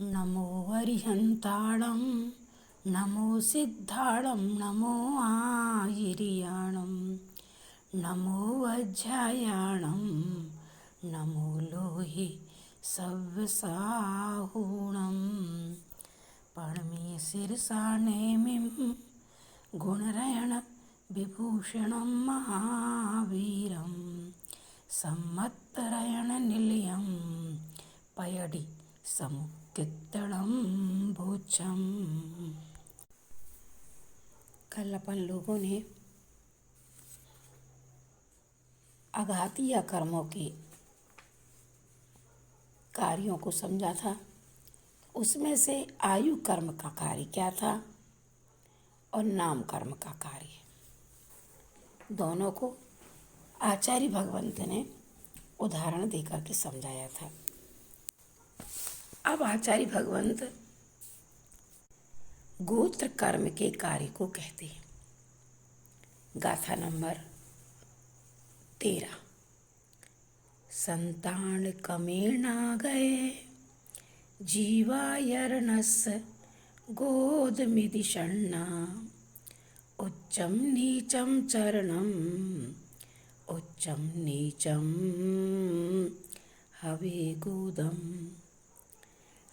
नमो अरिहन्ताणं नमो सिद्धाणं नमो आयिर्याणं नमो वज्रायाणं नमो लोहि सव्यसाहूणं पणमीशिरसा नेमिं गुणरयण विभूषणं महावीरं सम्मत्तरयण निलयं पयडि समुत्थितड़ं भोजम। कल अपन लोगों ने आघातीय कर्मों के कार्यों को समझा था। उसमें से आयु कर्म का कार्य क्या था और नाम कर्म का कार्य, दोनों को आचार्य भगवंत ने उदाहरण देकर के समझाया था। अब आचार्य भगवंत गोत्र कर्म के कार्य को कहते हैं। गाथा नंबर 13। संतान कमेणा गए जीवायर्णस गोद मिदिषण्णा उच्चम नीचम चरणम उच्चम नीचम हवे गोदम।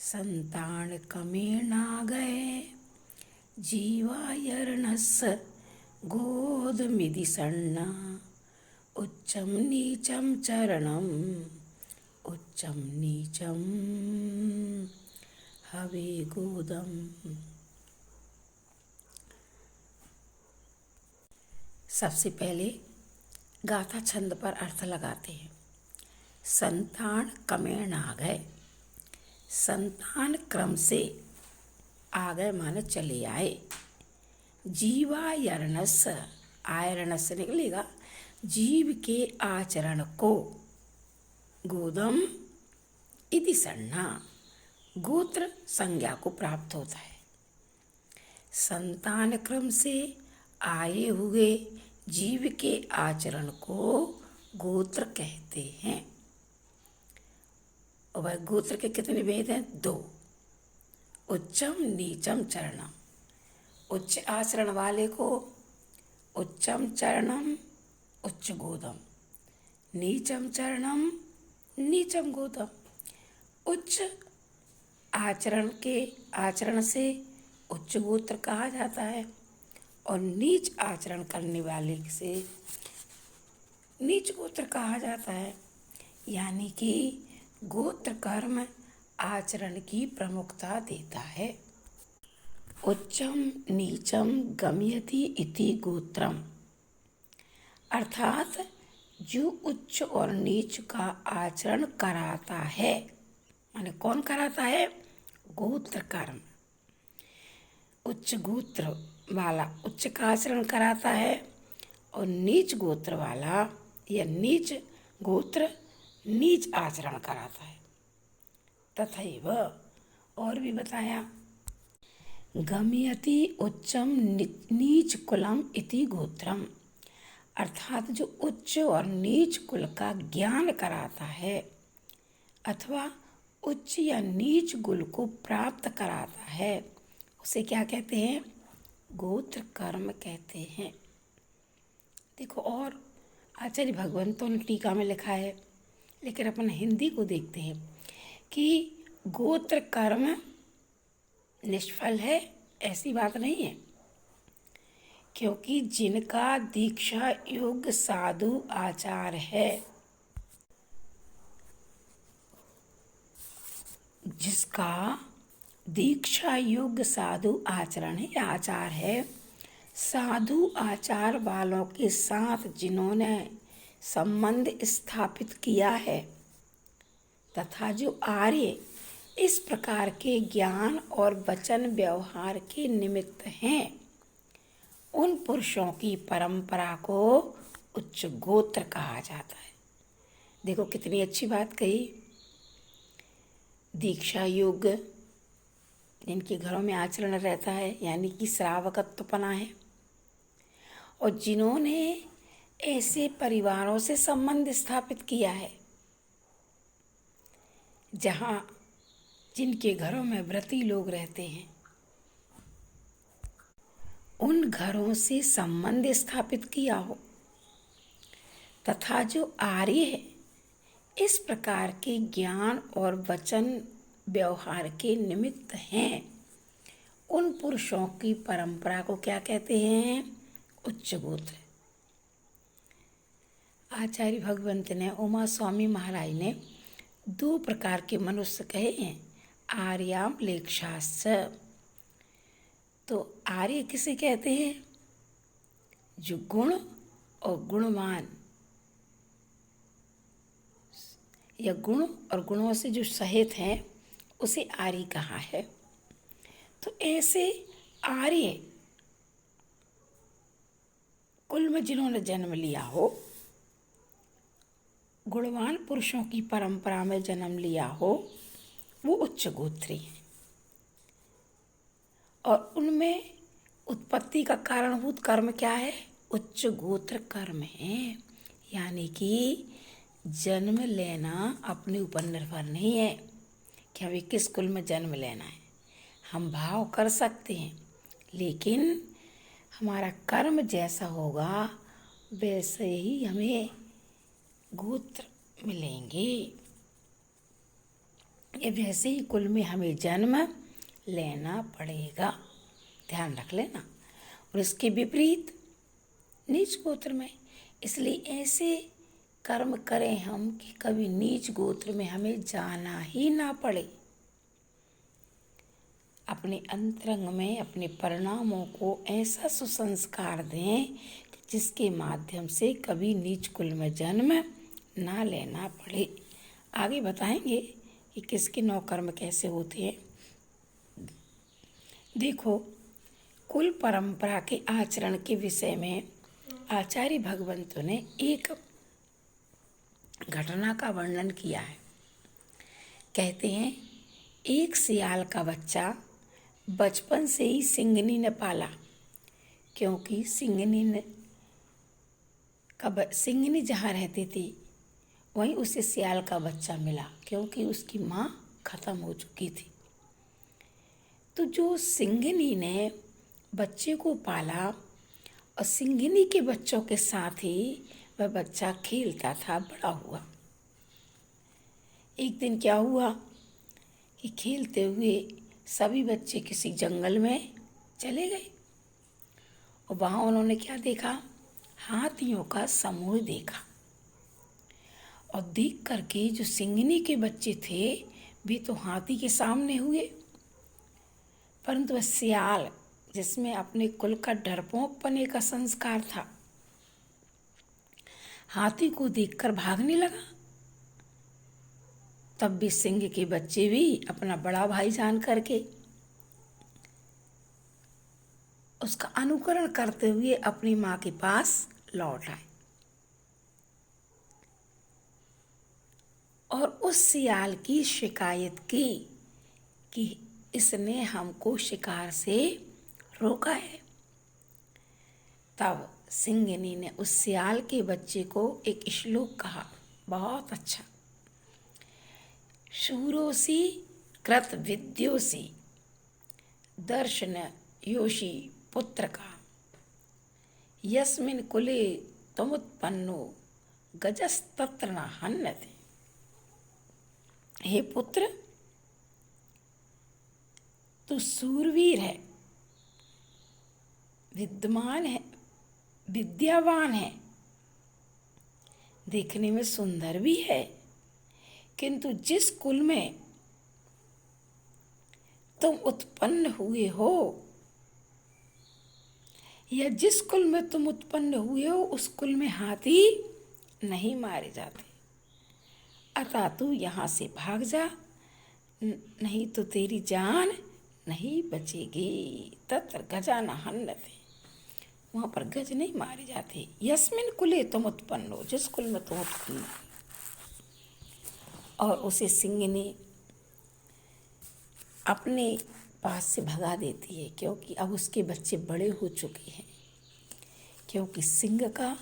संतान कमेणा गए जीवायर्णस गोद मिदिषण्णा उच्चम नीचम चरणम उच्चम नीचम हवे गोदम। सबसे पहले गाथा छंद पर अर्थ लगाते हैं। संतान कमेण आ गए, संतान क्रम से आ गए माने चले आए। जीवायर्णस, आयर्णस निकलेगा जीव के आचरण को, गोदम इति सन्ना गोत्र संज्ञा को प्राप्त होता है। संतान क्रम से आए हुए जीव के आचरण को गोत्र कहते हैं। और वह गोत्र के कितने भेद हैं? 2। उच्चम नीचम चरणम, उच्च आचरण वाले को उच्चम चरणम उच्च गोदम, नीचम चरणम नीचम गोदम। उच्च आचरण से उच्च गोत्र कहा जाता है और नीच आचरण करने वाले से नीच गोत्र कहा जाता है। यानी कि गोत्र कर्म आचरण की प्रमुखता देता है। उच्चम नीचम गमयति इति गोत्रम, अर्थात जो उच्च और नीच का आचरण कराता है, माने कौन कराता है? गोत्र कर्म। उच्च गोत्र वाला उच्च का आचरण कराता है और नीच गोत्र वाला या नीच गोत्र नीच आचरण कराता है। तथैव और भी बताया, गमयति उच्चम नीच कुलम इति गोत्रम, अर्थात जो उच्च और नीच कुल का ज्ञान कराता है अथवा उच्च या नीच कुल को प्राप्त कराता है, उसे क्या कहते हैं? गोत्र कर्म कहते हैं। देखो, और आचार्य भगवंतों ने टीका में लिखा है, लेकिन अपन हिंदी को देखते हैं कि गोत्र कर्म निष्फल है, ऐसी बात नहीं है। क्योंकि जिनका दीक्षा योग्य साधु आचार है, जिसका दीक्षा योग्य साधु आचरण है या आचार है, साधु आचार वालों के साथ जिन्होंने संबंध स्थापित किया है तथा जो आर्य इस प्रकार के ज्ञान और वचन व्यवहार के निमित्त हैं, उन पुरुषों की परंपरा को उच्च गोत्र कहा जाता है। देखो कितनी अच्छी बात कही। दीक्षा योग्य जिनके घरों में आचरण रहता है, यानी कि श्रावकत्वपना है, और जिन्होंने ऐसे परिवारों से संबंध स्थापित किया है जहाँ जिनके घरों में व्रती लोग रहते हैं, उन घरों से संबंध स्थापित किया हो, तथा जो आर्य है इस प्रकार के ज्ञान और वचन व्यवहार के निमित्त हैं, उन पुरुषों की परंपरा को क्या कहते हैं? उच्च गोत्र। आचार्य भगवंत ने, उमा स्वामी महाराज ने 2 प्रकार के मनुष्य कहे हैं, आर्याम लेक्षाश्च। तो आर्य किसे कहते हैं? जो गुण और गुणवान, या गुण और गुणों से जो सहित हैं, उसे आर्य कहा है। तो ऐसे आर्य कुल में जिन्होंने जन्म लिया हो, गुणवान पुरुषों की परंपरा में जन्म लिया हो, वो उच्च गोत्री हैं। और उनमें उत्पत्ति का कारणभूत कर्म क्या है? उच्च गोत्र कर्म है। यानी कि जन्म लेना अपने ऊपर निर्भर नहीं है कि हमें किस कुल में जन्म लेना है। हम भाव कर सकते हैं, लेकिन हमारा कर्म जैसा होगा वैसे ही हमें गोत्र मिलेंगे, ये वैसे ही कुल में हमें जन्म लेना पड़ेगा, ध्यान रख लेना। और इसके विपरीत नीच गोत्र में, इसलिए ऐसे कर्म करें हम कि कभी नीच गोत्र में हमें जाना ही ना पड़े। अपने अंतरंग में अपने परिणामों को ऐसा सुसंस्कार दें कि जिसके माध्यम से कभी नीच कुल में जन्म ना लेना पड़े। आगे बताएंगे कि किसके 9 कर्म कैसे होते हैं। देखो, कुल परंपरा के आचरण के विषय में आचार्य भगवंतों ने एक घटना का वर्णन किया है। कहते हैं, एक सियाल का बच्चा बचपन से ही सिंगनी ने पाला, क्योंकि सिंगनी जहाँ रहती थी वहीं उसे सियाल का बच्चा मिला, क्योंकि उसकी माँ खत्म हो चुकी थी। तो जो सिंगनी ने बच्चे को पाला और सिंगनी के बच्चों के साथ ही वह बच्चा खेलता था, बड़ा हुआ। एक दिन क्या हुआ कि खेलते हुए सभी बच्चे किसी जंगल में चले गए और वहाँ उन्होंने क्या देखा? हाथियों का समूह देखा। और देख करके जो सिंगनी के बच्चे थे भी तो हाथी के सामने हुए, परंतु वह सियाल जिसमें अपने कुल का डरपोकपने का संस्कार था, हाथी को देखकर भागने लगा। तब भी सिंह के बच्चे भी अपना बड़ा भाई जान करके उसका अनुकरण करते हुए अपनी माँ के पास लौट आए और उस सियाल की शिकायत की कि इसने हमको शिकार से रोका है। तब सिंहनी ने उस सियाल के बच्चे को एक श्लोक कहा, बहुत अच्छा। शूरोसी कृत विद्योसी दर्शन योषी पुत्र का यस्मिन कुले तमुत्पन्नो गजस्तत्र न हन्यते। हे पुत्र, तू सूरवीर है, विद्यमान है, विद्यावान है, देखने में सुंदर भी है, किंतु जिस कुल में तुम उत्पन्न हुए हो या जिस कुल में तुम उत्पन्न हुए हो उस कुल में हाथी नहीं मारे जाते। अतः तू यहाँ से भाग जा, नहीं तो तेरी जान नहीं बचेगी। तत्र गजा न हन्यते, वहाँ पर गज नहीं मारे जाते। यस्मिन कुले तुम उत्पन्न हो, जिस कुल में तुम उत्पन्न हो। और उसे सिंहनी अपने पास से भगा देती है, क्योंकि अब उसके बच्चे बड़े हो चुके हैं। क्योंकि सिंह का,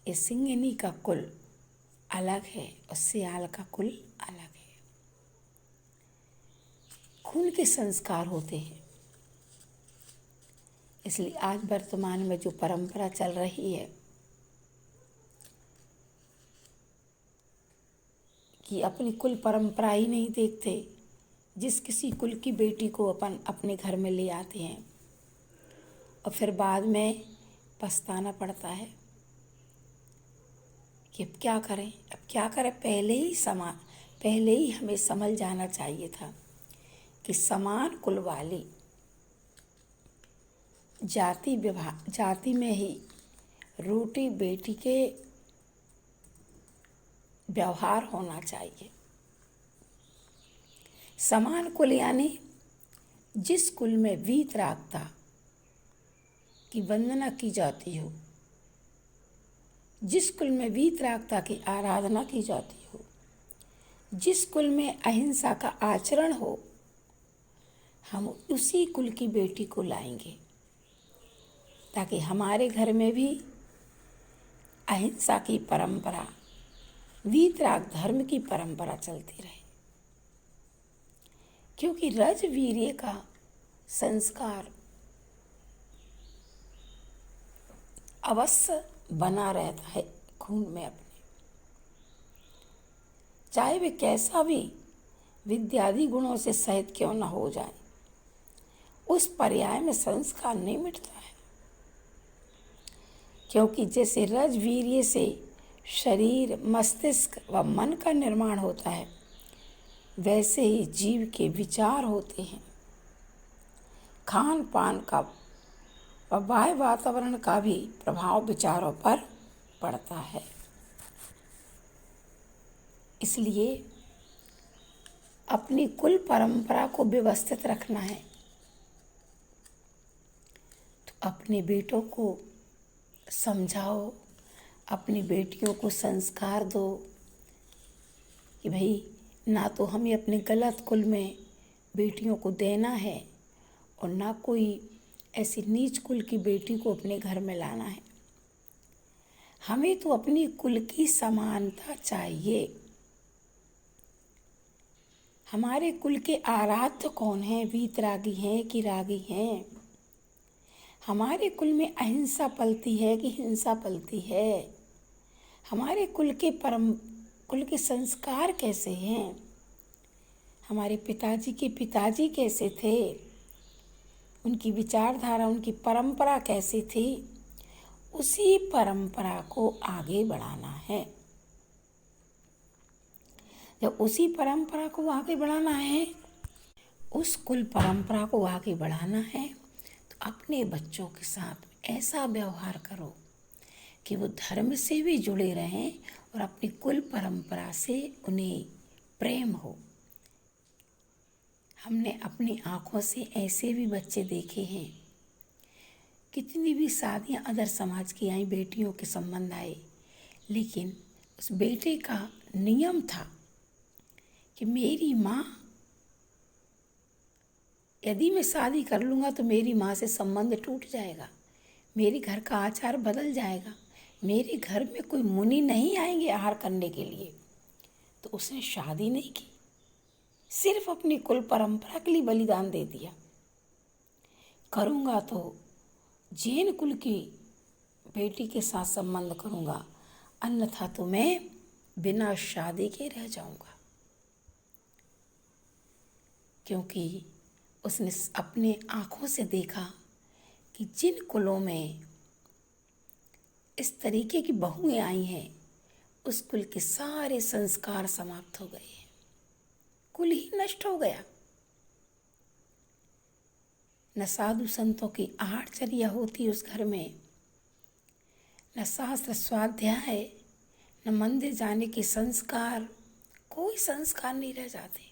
ये सिंहनी का कुल अलग है और सियाल का कुल अलग है। खून के संस्कार होते हैं। इसलिए आज वर्तमान में जो परंपरा चल रही है कि अपनी कुल परंपरा ही नहीं देखते, जिस किसी कुल की बेटी को अपने घर में ले आते हैं और फिर बाद में पछताना पड़ता है कि अब क्या करें, अब क्या करें। पहले ही हमें समझ जाना चाहिए था कि समान कुल वाली जाति में ही रोटी बेटी के व्यवहार होना चाहिए। समान कुल यानी जिस कुल में वीतरागता की वंदना की जाती हो, जिस कुल में वीतरागता की आराधना की जाती हो, जिस कुल में अहिंसा का आचरण हो, हम उसी कुल की बेटी को लाएंगे ताकि हमारे घर में भी अहिंसा की परंपरा, वीतराग धर्म की परंपरा चलती रहे। क्योंकि रजवीर्य का संस्कार अवश्य बना रहता है खून में अपने, चाहे वे कैसा भी विद्यादि गुणों से सहित क्यों न हो जाए, उस पर्याय में संस्कार नहीं मिटता है। क्योंकि जैसे रजवीर्य से शरीर, मस्तिष्क व मन का निर्माण होता है, वैसे ही जीव के विचार होते हैं। खान पान का व बाह्य वातावरण का भी प्रभाव विचारों पर पड़ता है। इसलिए अपनी कुल परंपरा को व्यवस्थित रखना है तो अपने बेटों को समझाओ, अपनी बेटियों को संस्कार दो कि भाई ना तो हमें अपने गलत कुल में बेटियों को देना है और ना कोई ऐसी नीच कुल की बेटी को अपने घर में लाना है। हमें तो अपनी कुल की समानता चाहिए। हमारे कुल के आराध्य कौन हैं? वीतरागी हैं कि रागी हैं? हमारे कुल में अहिंसा पलती है कि हिंसा पलती है? हमारे कुल के संस्कार कैसे हैं? हमारे पिताजी के पिताजी कैसे थे? उनकी विचारधारा, उनकी परंपरा कैसी थी? उसी परंपरा को आगे बढ़ाना है। जब उसी परंपरा को आगे बढ़ाना है, उस कुल परंपरा को आगे बढ़ाना है, तो अपने बच्चों के साथ ऐसा व्यवहार करो कि वो धर्म से भी जुड़े रहें और अपनी कुल परंपरा से उन्हें प्रेम हो। हमने अपनी आँखों से ऐसे भी बच्चे देखे हैं, कितनी भी शादियाँ अदर समाज की आई, बेटियों के संबंध आए, लेकिन उस बेटे का नियम था कि मेरी माँ, यदि मैं शादी कर लूँगा तो मेरी माँ से संबंध टूट जाएगा, मेरे घर का आचार बदल जाएगा, मेरे घर में कोई मुनि नहीं आएंगे आहार करने के लिए। तो उसने शादी नहीं की, सिर्फ अपनी कुल परंपरा के लिए बलिदान दे दिया। करूँगा तो जैन कुल की बेटी के साथ संबंध करूँगा, अन्यथा तो मैं बिना शादी के रह जाऊँगा। क्योंकि उसने अपने आँखों से देखा कि जिन कुलों में इस तरीके की बहुएं आई हैं, उस कुल के सारे संस्कार समाप्त हो गए हैं, कुल ही नष्ट हो गया। न साधु संतों की आहारचर्या होती उस घर में, न शास्त्र स्वाध्याय, न मंदिर जाने के संस्कार, कोई संस्कार नहीं रह जाते।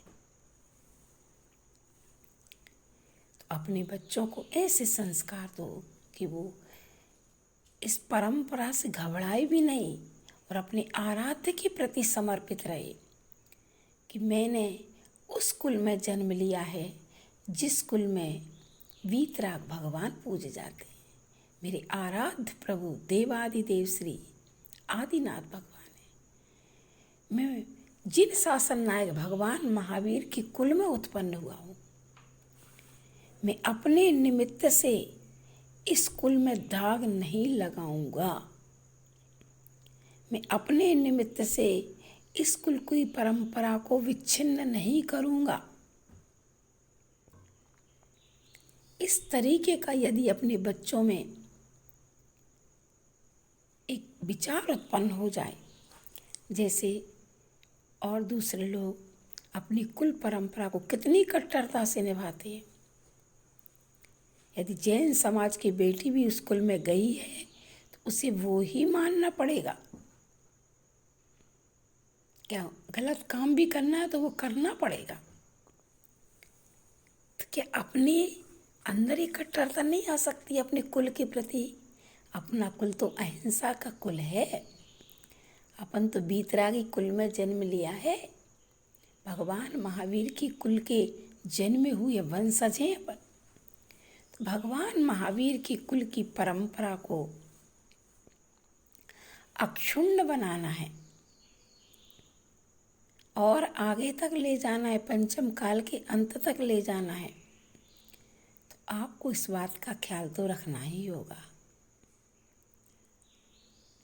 तो अपने बच्चों को ऐसे संस्कार दो कि वो इस परंपरा से घबराए भी नहीं और अपने आराध्य के प्रति समर्पित रहे कि मैंने उस कुल में जन्म लिया है जिस कुल में वीतराग भगवान पूजे जाते हैं। मेरे आराध्य प्रभु देवादिदेव श्री आदिनाथ भगवान है। मैं जिन शासन नायक भगवान महावीर के कुल में उत्पन्न हुआ हूँ, मैं अपने निमित्त से इस कुल में दाग नहीं लगाऊंगा। मैं अपने निमित्त से इस कुल की परंपरा को विच्छिन्न नहीं करूंगा। इस तरीके का यदि अपने बच्चों में एक विचार उत्पन्न हो जाए, जैसे और दूसरे लोग अपनी कुल परंपरा को कितनी कट्टरता से निभाते हैं। यदि जैन समाज की बेटी भी उस कुल में गई है तो उसे वो ही मानना पड़ेगा। क्या गलत काम भी करना है तो वो करना पड़ेगा। तो क्या अपने अंदर ही कट्टरता नहीं आ सकती अपने कुल के प्रति? अपना कुल तो अहिंसा का कुल है। अपन तो बीतरागी कुल में जन्म लिया है। भगवान महावीर की कुल के जन्मे हुए वंशज हैं अपन। तो भगवान महावीर की कुल की परंपरा को अक्षुण्ण बनाना है और आगे तक ले जाना है, पंचम काल के अंत तक ले जाना है। तो आपको इस बात का ख्याल तो रखना ही होगा।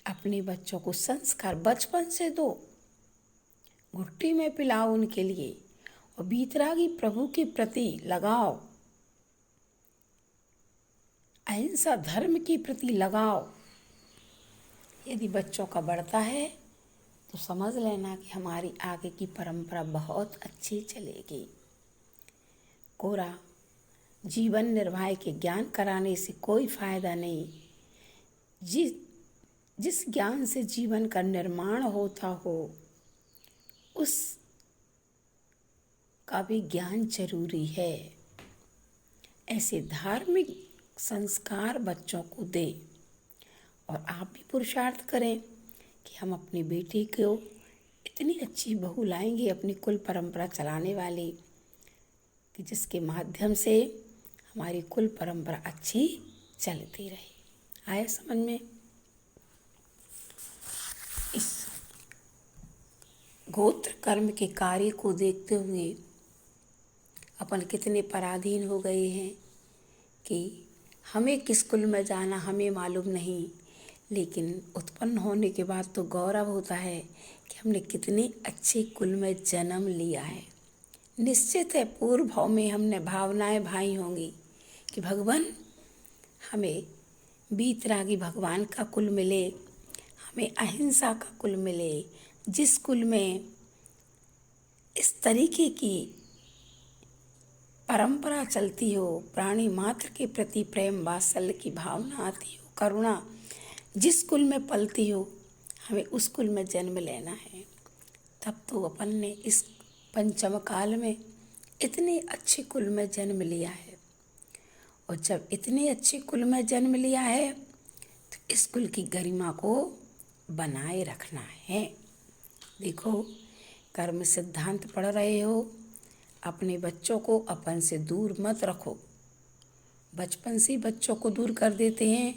अपने बच्चों को संस्कार बचपन से दो, घुट्टी में पिलाओ उनके लिए, और बीतरागी प्रभु के प्रति लगाओ, अहिंसा धर्म के प्रति लगाओ। यदि बच्चों का बढ़ता है तो समझ लेना कि हमारी आगे की परंपरा बहुत अच्छी चलेगी। कोरा जीवन निर्वाह के ज्ञान कराने से कोई फायदा नहीं। जिस ज्ञान से जीवन का निर्माण होता हो उस का भी ज्ञान जरूरी है। ऐसे धार्मिक संस्कार बच्चों को दे और आप भी पुरुषार्थ करें कि हम अपनी बेटी को इतनी अच्छी बहू लाएंगे, अपनी कुल परंपरा चलाने वाली, कि जिसके माध्यम से हमारी कुल परंपरा अच्छी चलती रहे। आया समझ में? इस गोत्र कर्म के कार्य को देखते हुए अपन कितने पराधीन हो गए हैं कि हमें किस कुल में जाना हमें मालूम नहीं, लेकिन उत्पन्न होने के बाद तो गौरव होता है कि हमने कितने अच्छे कुल में जन्म लिया है। निश्चित है पूर्व भाव में हमने भावनाएं भाई होंगी कि भगवान हमें बीतरागी भगवान का कुल मिले, हमें अहिंसा का कुल मिले, जिस कुल में इस तरीके की परंपरा चलती हो, प्राणी मात्र के प्रति प्रेम वात्सल्य की भावना आती हो, करुणा जिस कुल में पलती हो, हमें उस कुल में जन्म लेना है। तब तो अपन ने इस पंचम काल में इतने अच्छे कुल में जन्म लिया है। और जब इतने अच्छे कुल में जन्म लिया है तो इस कुल की गरिमा को बनाए रखना है। देखो, कर्म सिद्धांत पढ़ रहे हो, अपने बच्चों को अपन से दूर मत रखो। बचपन से बच्चों को दूर कर देते हैं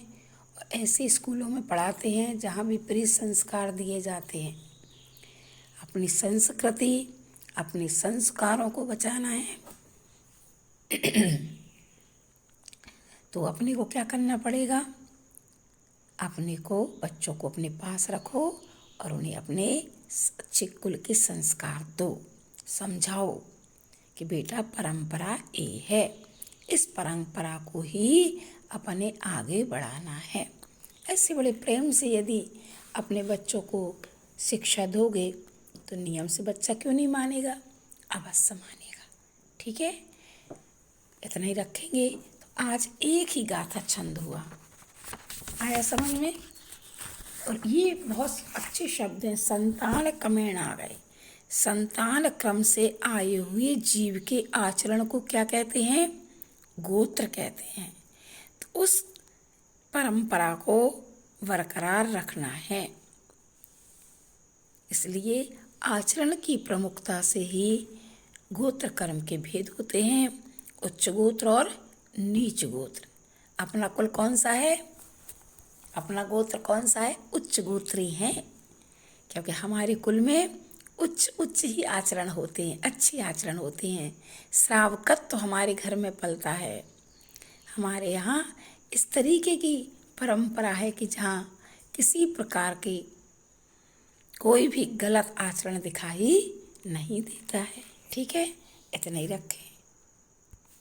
और ऐसे स्कूलों में पढ़ाते हैं जहाँ विपरीत संस्कार दिए जाते हैं। अपनी संस्कृति, अपने संस्कारों को बचाना है तो अपने को क्या करना पड़ेगा? अपने को, बच्चों को अपने पास रखो और उन्हें अपने अच्छे कुल के संस्कार दो। समझाओ कि बेटा परंपरा ये है, इस परंपरा को ही अपने आगे बढ़ाना है। ऐसे बड़े प्रेम से यदि अपने बच्चों को शिक्षा दोगे तो नियम से बच्चा क्यों नहीं मानेगा? अवश्य मानेगा। ठीक है, इतना ही रखेंगे। तो आज एक ही गाथा छंद हुआ, आया समझ में? और ये बहुत अच्छे शब्द हैं। संतान क्रमेण आ गए। संतान क्रम से आए हुए जीव के आचरण को क्या कहते हैं? गोत्र कहते हैं। तो उस परंपरा को बरकरार रखना है। इसलिए आचरण की प्रमुखता से ही गोत्र कर्म के भेद होते हैं, उच्च गोत्र और नीच गोत्र। अपना कुल कौन सा है? अपना गोत्र कौन सा है? उच्च गोत्री हैं, क्योंकि हमारे कुल में उच्च ही आचरण होते हैं, अच्छे आचरण होते हैं। श्रावकत्व तो हमारे घर में पलता है, हमारे यहाँ इस तरीके की परंपरा है कि जहाँ किसी प्रकार की कोई भी गलत आचरण दिखाई नहीं देता है। ठीक है, इतना ही रखें।